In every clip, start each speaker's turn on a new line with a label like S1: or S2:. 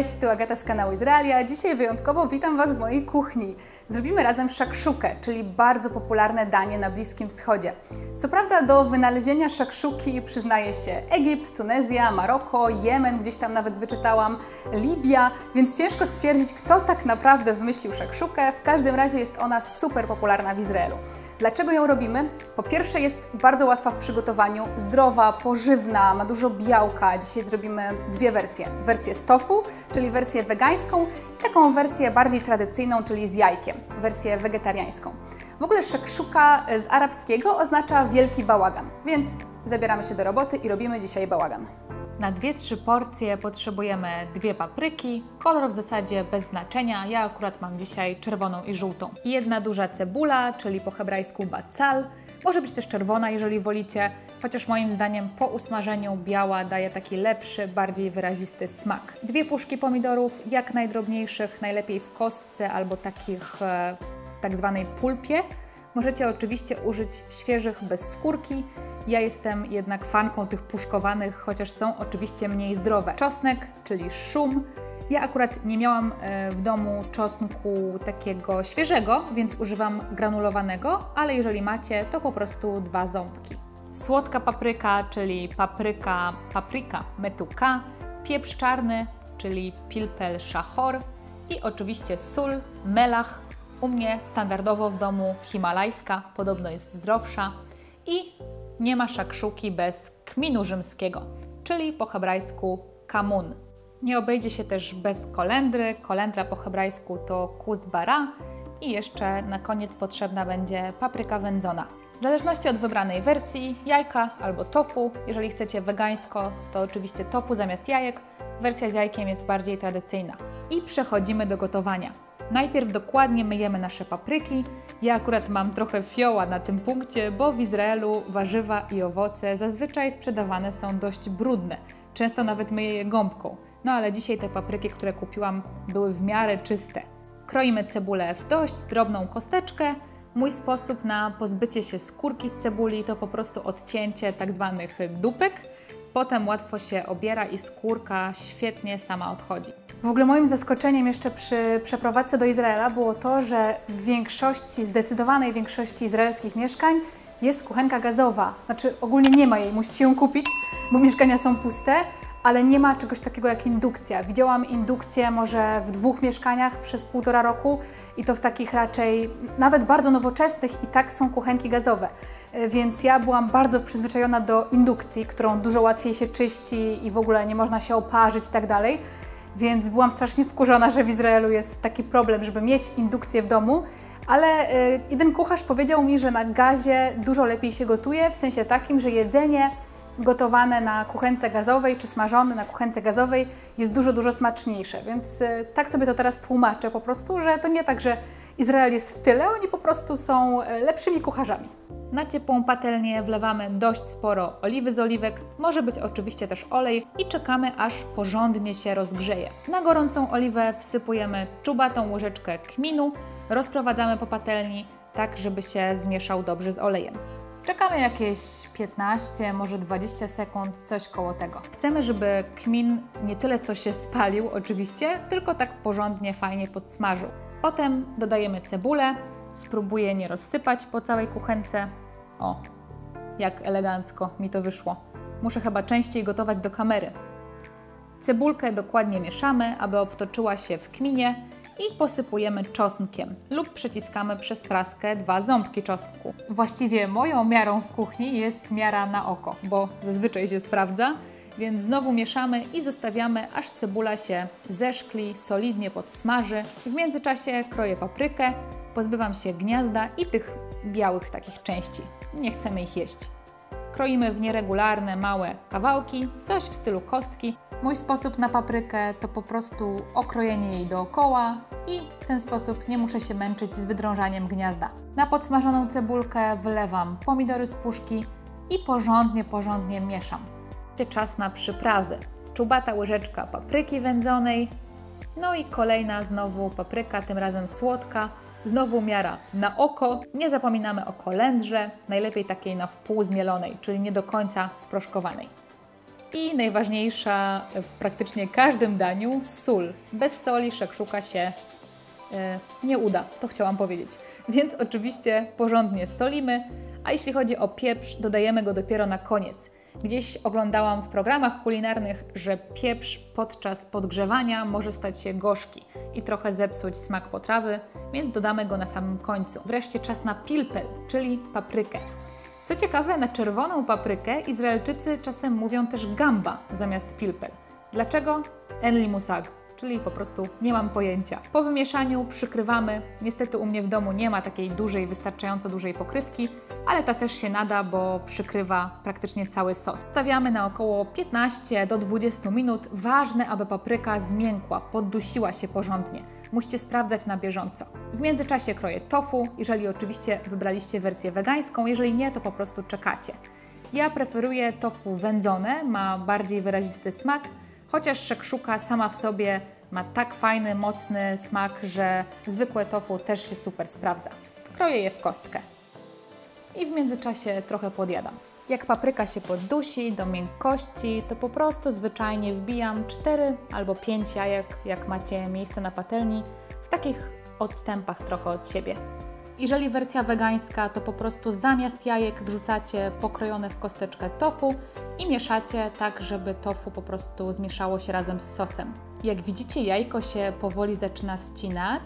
S1: Cześć, tu Agata z kanału Izraelia. Dzisiaj wyjątkowo witam Was w mojej kuchni. Zrobimy razem szakszukę, czyli bardzo popularne danie na Bliskim Wschodzie. Co prawda do wynalezienia szakszuki przyznaje się Egipt, Tunezja, Maroko, Jemen, gdzieś tam nawet wyczytałam, Libia, więc ciężko stwierdzić, kto tak naprawdę wymyślił szakszukę. W każdym razie jest ona super popularna w Izraelu. Dlaczego ją robimy? Po pierwsze jest bardzo łatwa w przygotowaniu, zdrowa, pożywna, ma dużo białka. Dzisiaj zrobimy dwie wersje. Wersję z tofu, czyli wersję wegańską i taką wersję bardziej tradycyjną, czyli z jajkiem, wersję wegetariańską. W ogóle szakszuka z arabskiego oznacza wielki bałagan, więc zabieramy się do roboty i robimy dzisiaj bałagan.
S2: Na 2-3 porcje potrzebujemy 2 papryki, kolor w zasadzie bez znaczenia, ja akurat mam dzisiaj czerwoną i żółtą. 1 duża cebula, czyli po hebrajsku bacal, może być też czerwona, jeżeli wolicie, chociaż moim zdaniem po usmażeniu biała daje taki lepszy, bardziej wyrazisty smak. 2 puszki pomidorów, jak najdrobniejszych, najlepiej w kostce albo takich w tak zwanej pulpie. Możecie oczywiście użyć świeżych bez skórki. Ja jestem jednak fanką tych puszkowanych, chociaż są oczywiście mniej zdrowe. Czosnek, czyli szum. Ja akurat nie miałam w domu czosnku takiego świeżego, więc używam granulowanego, ale jeżeli macie, to po prostu 2 ząbki. Słodka papryka, czyli paprika metuka, pieprz czarny, czyli pilpel szachor i oczywiście sól, melach. U mnie standardowo w domu himalajska, podobno jest zdrowsza. I nie ma szakszuki bez kminu rzymskiego, czyli po hebrajsku kamun. Nie obejdzie się też bez kolendry. Kolendra po hebrajsku to kuzbara i jeszcze na koniec potrzebna będzie papryka wędzona. W zależności od wybranej wersji, jajka albo tofu. Jeżeli chcecie wegańsko, to oczywiście tofu zamiast jajek. Wersja z jajkiem jest bardziej tradycyjna. I przechodzimy do gotowania. Najpierw dokładnie myjemy nasze papryki. Ja akurat mam trochę fioła na tym punkcie, bo w Izraelu warzywa i owoce zazwyczaj sprzedawane są dość brudne. Często nawet myję je gąbką. No ale dzisiaj te papryki, które kupiłam, były w miarę czyste. Kroimy cebulę w dość drobną kosteczkę. Mój sposób na pozbycie się skórki z cebuli to po prostu odcięcie tak zwanych dupek. Potem łatwo się obiera i skórka świetnie sama odchodzi.
S1: W ogóle moim zaskoczeniem jeszcze przy przeprowadzce do Izraela było to, że w większości, zdecydowanej większości izraelskich mieszkań jest kuchenka gazowa. Znaczy ogólnie nie ma jej, musicie ją kupić, bo mieszkania są puste, ale nie ma czegoś takiego jak indukcja. Widziałam indukcję może w 2 mieszkaniach przez 1,5 roku i to w takich raczej nawet bardzo nowoczesnych i tak są kuchenki gazowe. Więc ja byłam bardzo przyzwyczajona do indukcji, którą dużo łatwiej się czyści i w ogóle nie można się oparzyć i tak dalej. Więc byłam strasznie wkurzona, że w Izraelu jest taki problem, żeby mieć indukcję w domu. Ale jeden kucharz powiedział mi, że na gazie dużo lepiej się gotuje, w sensie takim, że jedzenie gotowane na kuchence gazowej czy smażone na kuchence gazowej jest dużo smaczniejsze. Więc tak sobie to teraz tłumaczę po prostu, że to nie tak, że Izrael jest w tyle, oni po prostu są lepszymi kucharzami.
S2: Na ciepłą patelnię wlewamy dość sporo oliwy z oliwek, może być oczywiście też olej i czekamy, aż porządnie się rozgrzeje. Na gorącą oliwę wsypujemy czubatą łyżeczkę kminu, rozprowadzamy po patelni, tak żeby się zmieszał dobrze z olejem. Czekamy jakieś 15, może 20 sekund, coś koło tego. Chcemy, żeby kmin nie tyle co się spalił oczywiście, tylko tak porządnie, fajnie podsmażył. Potem dodajemy cebulę, spróbuję nie rozsypać po całej kuchence. O, jak elegancko mi to wyszło. Muszę chyba częściej gotować do kamery. Cebulkę dokładnie mieszamy, aby obtoczyła się w kminie i posypujemy czosnkiem lub przeciskamy przez praskę 2 ząbki czosnku. Właściwie moją miarą w kuchni jest miara na oko, bo zazwyczaj się sprawdza, więc znowu mieszamy i zostawiamy, aż cebula się zeszkli, solidnie podsmaży. W międzyczasie kroję paprykę, pozbywam się gniazda i tych białych takich części. Nie chcemy ich jeść. Kroimy w nieregularne, małe kawałki, coś w stylu kostki. Mój sposób na paprykę to po prostu okrojenie jej dookoła i w ten sposób nie muszę się męczyć z wydrążaniem gniazda. Na podsmażoną cebulkę wylewam pomidory z puszki i porządnie mieszam. Czas na przyprawy. Czubata łyżeczka papryki wędzonej, no i kolejna znowu papryka, tym razem słodka. Znowu miara na oko. Nie zapominamy o kolendrze, najlepiej takiej na wpół zmielonej, czyli nie do końca sproszkowanej. I najważniejsza w praktycznie każdym daniu sól. Bez soli szakszuka się nie uda, to chciałam powiedzieć. Więc oczywiście porządnie solimy, a jeśli chodzi o pieprz, dodajemy go dopiero na koniec. Gdzieś oglądałam w programach kulinarnych, że pieprz podczas podgrzewania może stać się gorzki i trochę zepsuć smak potrawy, więc dodamy go na samym końcu. Wreszcie czas na pilpel, czyli paprykę. Co ciekawe, na czerwoną paprykę Izraelczycy czasem mówią też gamba zamiast pilpel. Dlaczego? En li musag, czyli po prostu nie mam pojęcia. Po wymieszaniu przykrywamy. Niestety u mnie w domu nie ma takiej dużej, wystarczająco dużej pokrywki, ale ta też się nada, bo przykrywa praktycznie cały sos. Stawiamy na około 15 do 20 minut. Ważne, aby papryka zmiękła, poddusiła się porządnie. Musicie sprawdzać na bieżąco. W międzyczasie kroję tofu, jeżeli oczywiście wybraliście wersję wegańską, jeżeli nie, to po prostu czekacie. Ja preferuję tofu wędzone, ma bardziej wyrazisty smak, chociaż szakszuka sama w sobie ma tak fajny, mocny smak, że zwykłe tofu też się super sprawdza. Kroję je w kostkę i w międzyczasie trochę podjadam. Jak papryka się poddusi do miękkości, to po prostu zwyczajnie wbijam 4 albo 5 jajek, jak macie miejsce na patelni, w takich odstępach trochę od siebie. Jeżeli wersja wegańska, to po prostu zamiast jajek wrzucacie pokrojone w kosteczkę tofu i mieszacie tak, żeby tofu po prostu zmieszało się razem z sosem. Jak widzicie, jajko się powoli zaczyna ścinać,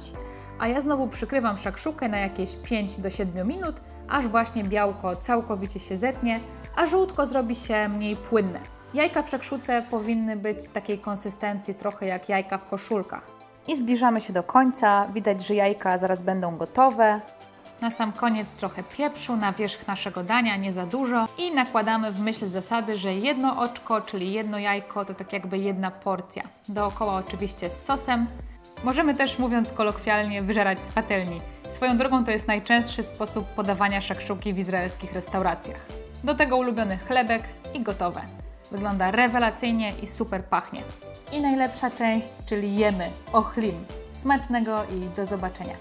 S2: a ja znowu przykrywam szakszukę na jakieś 5 do 7 minut, aż właśnie białko całkowicie się zetnie, a żółtko zrobi się mniej płynne. Jajka w szakszuce powinny być takiej konsystencji trochę jak jajka w koszulkach. I zbliżamy się do końca, widać, że jajka zaraz będą gotowe. Na sam koniec trochę pieprzu na wierzch naszego dania, nie za dużo. I nakładamy w myśl zasady, że jedno oczko, czyli jedno jajko, to tak jakby jedna porcja. Dookoła oczywiście z sosem. Możemy też, mówiąc kolokwialnie, wyżerać z patelni. Swoją drogą to jest najczęstszy sposób podawania szakszuki w izraelskich restauracjach. Do tego ulubiony chlebek i gotowe. Wygląda rewelacyjnie i super pachnie. I najlepsza część, czyli jemy, ochlim. Smacznego i do zobaczenia.